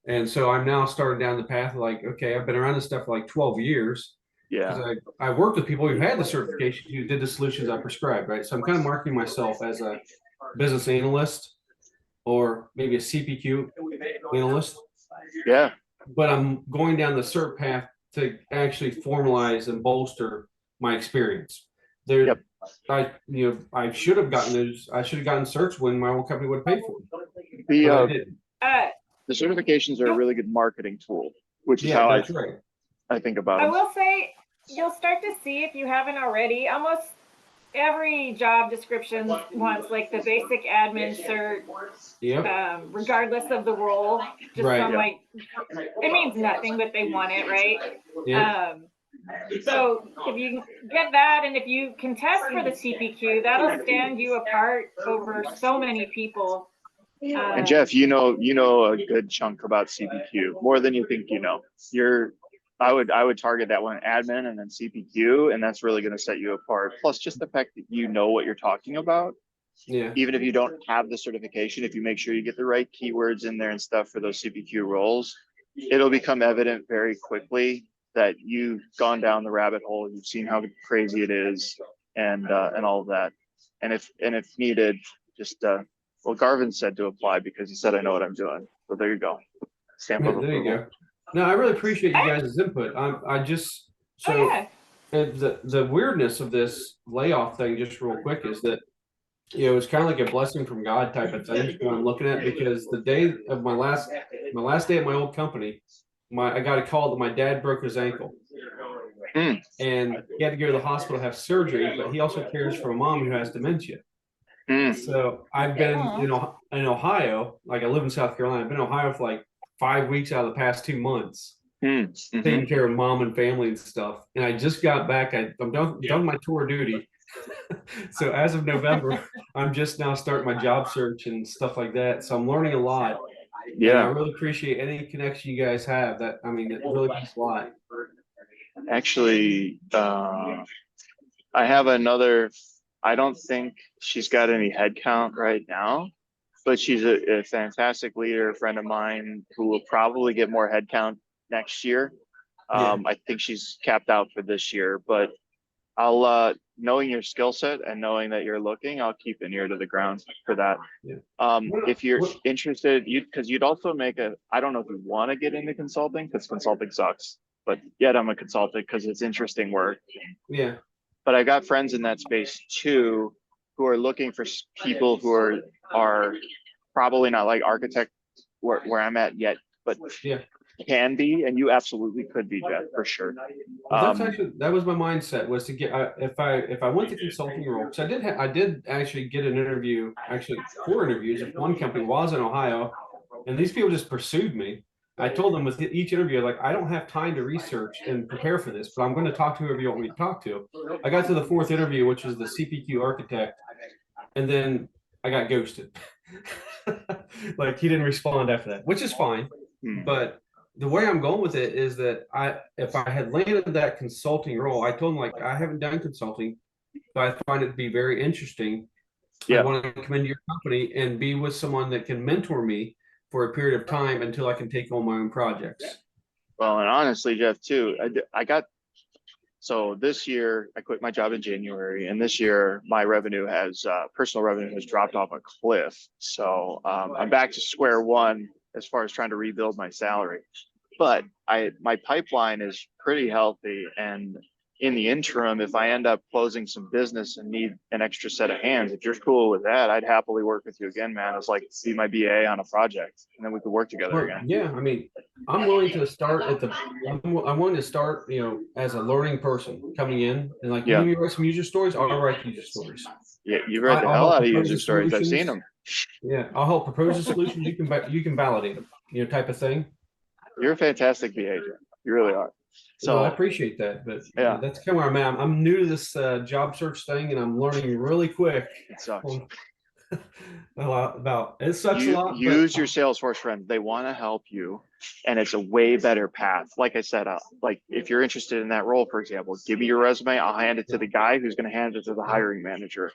S1: And so I'm now starting down the path of like, okay, I've been around this stuff for like 12 years.
S2: Yeah.
S1: I worked with people who had the certification, who did the solutions I prescribed, right? So I'm kind of marketing myself as a business analyst or maybe a CPQ analyst.
S2: Yeah.
S1: But I'm going down the cert path to actually formalize and bolster my experience. I should have gotten those. I should have gotten certs when my old company would have paid for them.
S2: The certifications are a really good marketing tool, which is how I think about it.
S3: I will say, you'll start to see, if you haven't already, almost every job description wants like the basic admin cert, regardless of the role. Like, it means nothing, but they want it, right? Yeah. So if you get that, and if you can test for the CPQ, that'll stand you apart over so many people.
S2: And Jeff, you know a good chunk about CPQ, more than you think you know. I would target that one, admin and then CPQ, and that's really going to set you apart. Plus, just the fact that you know what you're talking about. Yeah. Even if you don't have the certification, if you make sure you get the right keywords in there and stuff for those CPQ roles, it'll become evident very quickly that you've gone down the rabbit hole. You've seen how crazy it is, and all of that. And if needed, just Garvin said to apply, because he said I know what I'm doing. So there you go. Stamp of approval. There you go.
S1: No, I really appreciate you guys' input. The weirdness of this layoff thing, just real quick, is that it's kind of like a blessing from God type of thing. What I'm looking at, because the day of my last day at my old company, I got a call that my dad broke his ankle, and he had to go to the hospital to have surgery, but he also cares for a mom who has dementia. So I've been, in Ohio, like I live in South Carolina. I've been in Ohio for like 5 weeks out of the past 2 months, taking care of mom and family and stuff. And I just got back. I'm done my tour duty. So as of November, I'm just now starting my job search and stuff like that. So I'm learning a lot. And I really appreciate any connection you guys have. It really means a lot.
S2: Actually, I have another. I don't think she's got any headcount right now, but she's a fantastic leader, a friend of mine who will probably get more headcount next year. I think she's capped out for this year, but I'll knowing your skill set and knowing that you're looking, I'll keep an ear to the ground for that. If you're interested, you'd also make I don't know if you want to get into consulting, because consulting sucks, but yet I'm a consultant because it's interesting work.
S1: Yeah.
S2: But I got friends in that space too, who are looking for people who are probably not like architect where I'm at yet, but can be, and you absolutely could be, Jeff, for sure.
S1: That was my mindset, was to get if I went to consulting role, because I did actually get an interview, actually 4 interviews. If one company was in Ohio, and these people just pursued me. I told them with each interview, like, I don't have time to research and prepare for this, but I'm going to talk to whoever you want me to talk to. I got to the 4th interview, which was the CPQ architect, and then I got ghosted. Like, he didn't respond after that, which is fine. But the way I'm going with it is that if I had landed that consulting role, I told him, like, I haven't done consulting, but I find it to be very interesting. I want to come into your company and be with someone that can mentor me for a period of time until I can take on my own projects.
S2: Well, and honestly, Jeff, too, so this year I quit my job in January, and this year my personal revenue has dropped off a cliff. So I'm back to square one as far as trying to rebuild my salary. But my pipeline is pretty healthy, and in the interim, if I end up closing some business and need an extra set of hands, if you're cool with that, I'd happily work with you again, man. It's like, be my BA on a project, and then we could work together again.
S1: Yeah, I mean, I'm willing to start I'm willing to start, as a learning person coming in, and like, you need me to write some user stories, I'll write user stories.
S2: Yeah, you've read the hell out of user stories. I've seen them.
S1: Yeah, I'll help propose the solutions. You can validate them, type of thing.
S2: You're a fantastic BA. You really are. So
S1: I appreciate that, but that's kind of where I'm at. I'm new to this job search thing, and I'm learning really quick.
S2: It sucks.
S1: It sucks a lot.
S2: Use your Salesforce friends. They want to help you, and it's a way better path. Like I said, like if you're interested in that role, for example, give me your resume. I'll hand it to the guy who's going to hand it to the hiring manager.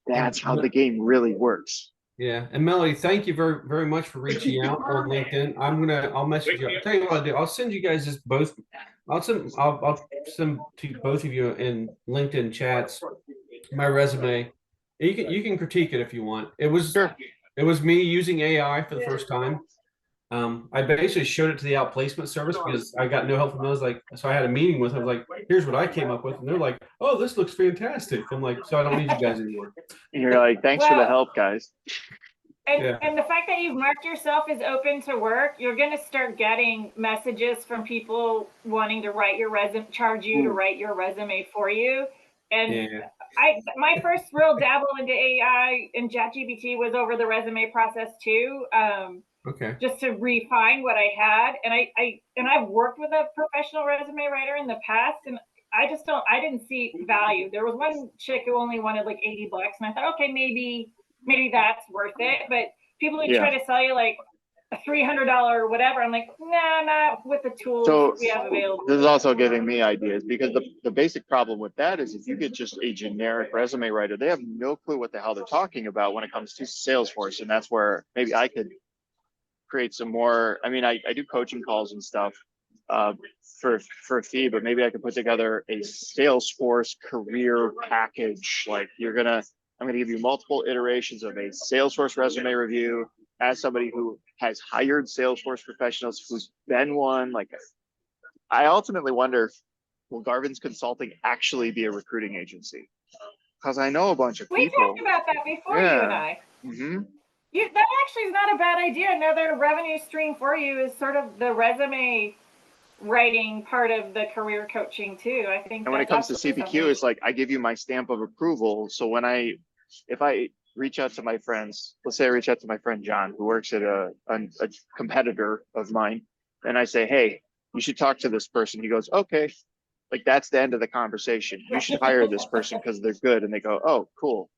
S2: That's how the game really works.
S1: Yeah, and Melody, thank you very, very much for reaching out on LinkedIn. I'll message you. I'll tell you what I'll do. I'll send you guys just both. I'll send to both of you in LinkedIn chats my resume. You can critique it if you want. It was me using AI for the first time. I basically showed it to the outplacement service because I got no help from those. So I had a meeting with them. Like, here's what I came up with, and they're like, "Oh, this looks fantastic." I'm like, "So I don't need you guys anymore."
S2: And you're like, "Thanks for the help, guys."
S3: And the fact that you've marked yourself as open to work, you're going to start getting messages from people wanting to write your resume, charge you to write your resume for you. And my first real dabble into AI and ChatGPT was over the resume process too. Just to refine what I had. And I've worked with a professional resume writer in the past, and I didn't see value. There was one chick who only wanted like $80, and I thought, okay, maybe that's worth it. But people who try to sell you like a $300 or whatever, I'm like, nah, not with the tools we have available.
S2: This is also giving me ideas, because the basic problem with that is if you get just a generic resume writer, they have no clue what the hell they're talking about when it comes to Salesforce. And that's where maybe I could create some more. I mean, I do coaching calls and stuff for a fee, but maybe I could put together a Salesforce career package. Like, I'm gonna give you multiple iterations of a Salesforce resume review as somebody who has hired Salesforce professionals, who's been one. Like, I ultimately wonder, will Garvin's Consulting actually be a recruiting agency? Because I know a bunch of people.
S3: We talked about that before, you and I. That actually is not a bad idea. Another revenue stream for you is sort of the resume writing part of the career coaching too. I think.
S2: And when it
S3: that's
S2: comes to
S3: absolutely
S2: CPQ,
S3: something.
S2: it's like I give you my stamp of approval. So when if I reach out to my friends, let's say I reach out to my friend John, who works at a competitor of mine, and I say, hey, you should talk to this person. He goes, okay. Like that's the end of the conversation. You should hire this person because they're good. And they go, oh, cool.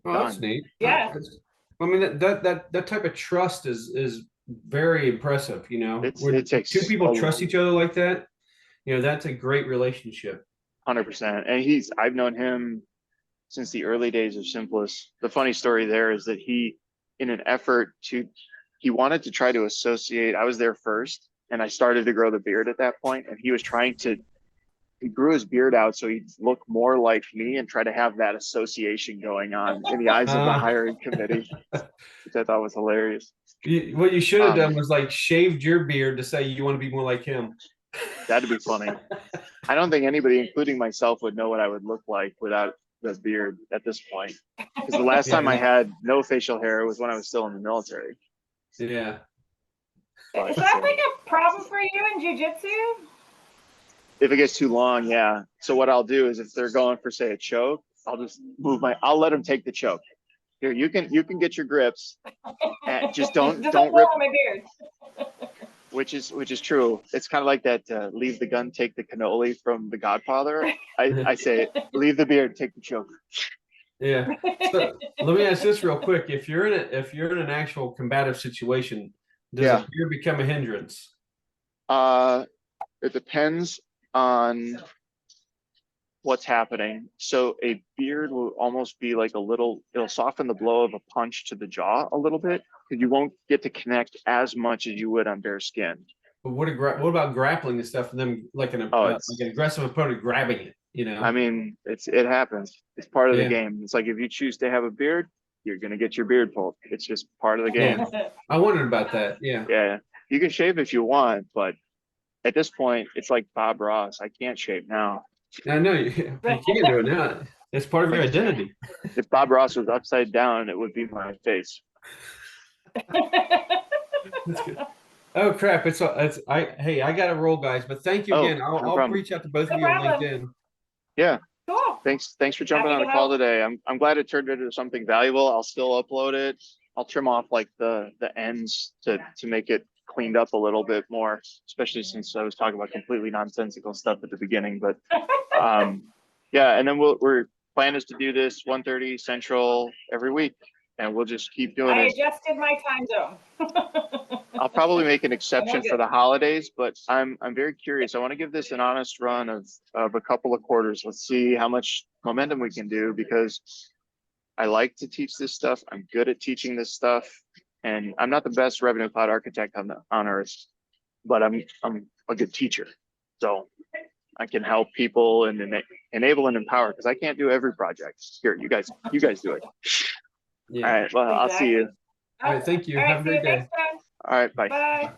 S1: Oh, that's
S2: Done.
S1: neat.
S3: Yeah.
S1: I mean, that type of trust is very impressive. You know, when
S2: It takes
S1: two people trust each other like that, you know, that's a great relationship.
S2: 100%. And I've known him since the early days of Simplest. The funny story there is that in an effort he wanted to try to associate, I was there first and I started to grow the beard at that point, and he grew his beard out so he'd look more like me and try to have that association going on in the eyes of the hiring committee, which I thought was hilarious.
S1: What you should have done was like shaved your beard to say you want to be more like him.
S2: That'd be funny. I don't think anybody, including myself, would know what I would look like without the beard at this point. Because the last time I had no facial hair was when I was still in the military.
S1: Yeah.
S3: Is that like a problem for you in jiu-jitsu?
S2: If it gets too long, yeah. So what I'll do is if they're going for, say, a choke, I'll just I'll let them take the choke. Here, you can get your grips. And just don't rip
S3: my beard.
S2: Which is true. It's kind of like that leave the gun, take the cannoli from The Godfather. I say leave the beard, take the choke.
S1: Yeah. So let me ask this real quick. If you're in an actual combative situation, does a beard become a hindrance?
S2: It depends on what's happening. So a beard will almost be like it'll soften the blow of a punch to the jaw a little bit, because you won't get to connect as much as you would on bare skin.
S1: But what about grappling and stuff, and them like an aggressive opponent grabbing it? You know,
S2: I mean, it happens. It's part of the game. It's like if you choose to have a beard, you're gonna get your beard pulled. It's just part of the game.
S1: Yeah. I wondered about that. Yeah.
S2: Yeah. You can shave if you want, but at this point, it's like Bob Ross. I can't shave now.
S1: I know you can't do it now. It's part of your identity.
S2: If Bob Ross was upside down, it would be my face.
S1: That's good. Oh crap! Hey, I got to roll, guys. But thank you again. I'll reach out to both of you on LinkedIn.
S2: Yeah.
S3: Cool.
S2: Thanks for jumping on the call today. I'm glad it turned into something valuable. I'll still upload it. I'll trim off like the ends to make it cleaned up a little bit more, especially since I was talking about completely nonsensical stuff at the beginning. But yeah, and then we're plan is to do this 1:30 Central every week, and we'll just keep doing it.
S3: I adjusted my time zone.
S2: I'll probably make an exception for the holidays, but I'm very curious. I want to give this an honest run of a couple of quarters. Let's see how much momentum we can do, because I like to teach this stuff. I'm good at teaching this stuff, and I'm not the best Revenue Cloud architect on earth, but I'm a good teacher. So I can help people and enable and empower, because I can't do every project. Here, you guys do it.
S1: Yeah.
S2: All right. Well, I'll see you.
S1: All right. Thank you.
S3: All right,
S1: Have a great day.
S3: Next time.
S2: All right. Bye.
S3: Bye.